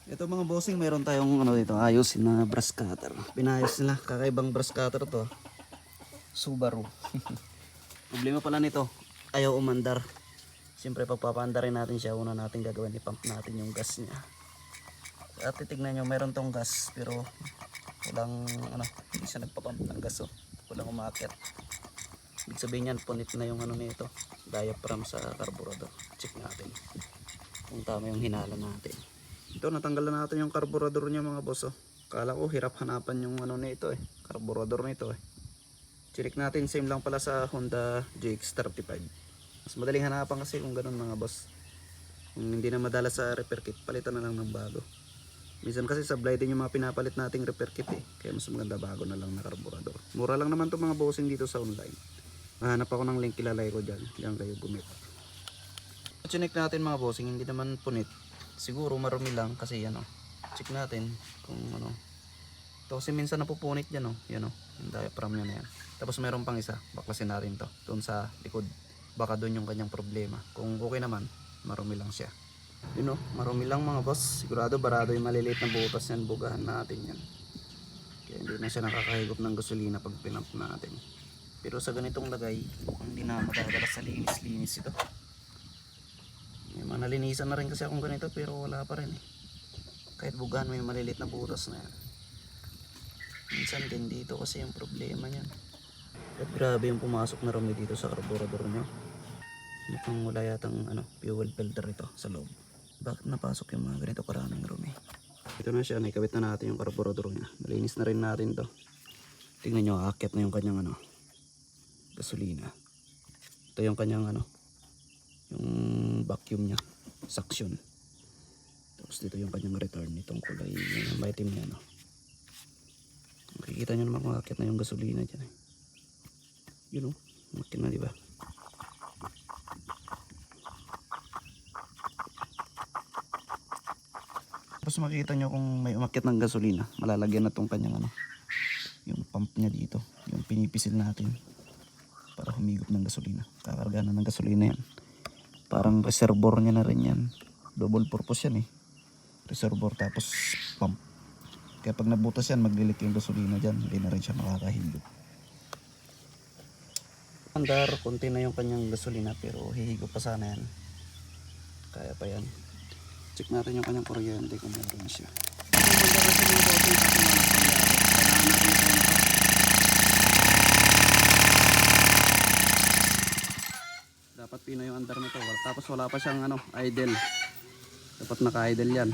Ito mga bossing, meron tayong ano dito, ayusin na brush cutter. Pinayos nila, kakaibang brush cutter to. Subaru. Problema pala nito, ayaw umandar. Siyempre pagpapaandarin natin siya, una natin gagawin, i-pump natin yung gas niya. At titignan nyo, meron tong gas pero walang ano, hindi siya nagpapump ng gas, oh. Walang umakyat. Ibig sabihin yan, punit na yung ano nito, diaphragm sa carburetor. Check natin kung tama yung hinala natin. Ito, natanggalan natin yung carburetor niya mga boss, oh. Kala ko hirap hanapan yung ano nito carburetor nito Check natin, same lang pala sa Honda GX35. Mas madaling hanapan kasi kung ganun mga boss. Kung hindi na madala sa repair kit, palitan na lang ng bago. Minsan kasi sablay din yung mga pinapalit nating repair kit kaya mas maganda bago na lang na carburetor. Mura lang naman to mga bossing dito sa online. Mahanap ako ng link, ilalay ko dyan. Diyan kayo bumit. Check natin mga bossing, hindi naman punit. Siguro marumi lang kasi yan check natin kung ano. Ito kasi minsan napupunit yan yan yung diaphragm niya na yan. Tapos meron pang isa, baklasin natin to doon sa likod. Baka doon yung kanyang problema. Kung okay naman, marumi lang siya. Yun marumi lang mga boss. Sigurado barado yung maliliit na butas yan, bugahan natin yan. Kaya hindi na siya nakakahigop ng gasolina pag pinump natin. Pero sa ganitong lagay, hindi na madadala sa linis-linis ito. May mga nalinisan na rin kasi akong ganito pero wala pa rin Kahit bugahan may maliliit na butas na yan. Minsan din dito kasi yung problema niyan. At grabe yung pumasok na rumi dito sa carburetor nyo. Mukhang wala yatang fuel filter ito sa loob. Bakit napasok yung mga ganito karaming rumi? Ito na siya, naikabit na natin yung carburetor nya. Nalinis na rin natin to. Tingnan nyo, aakyat na yung kanyang gasolina. Ito yung kanyang yung vacuum nya, suction. Tapos dito yung kanyang return, itong kulay yung maitim niya makikita nyo naman kung aakyat na yung gasolina dyan yun makin na diba. Tapos makikita nyo kung may umakyat ng gasolina, malalagyan na tong kanyang yung pump nya dito, yung pinipisil natin para humigop ng gasolina. Kakarga na ng gasolina yan. Parang reservoir nya na rin yan. Double purpose yan reservoir tapos pump. Kaya pag nabutas yan, maglilit yung gasolina dyan, hindi na rin siya makakahigop. Andar, konti na yung kanyang gasolina pero hihigop pa sana yan. Kaya pa yan. Check natin yung kanyang kuryente kung meron siya. Dapat pino yung andar nito. Tapos wala pa siyang idle. Dapat naka-idle yan.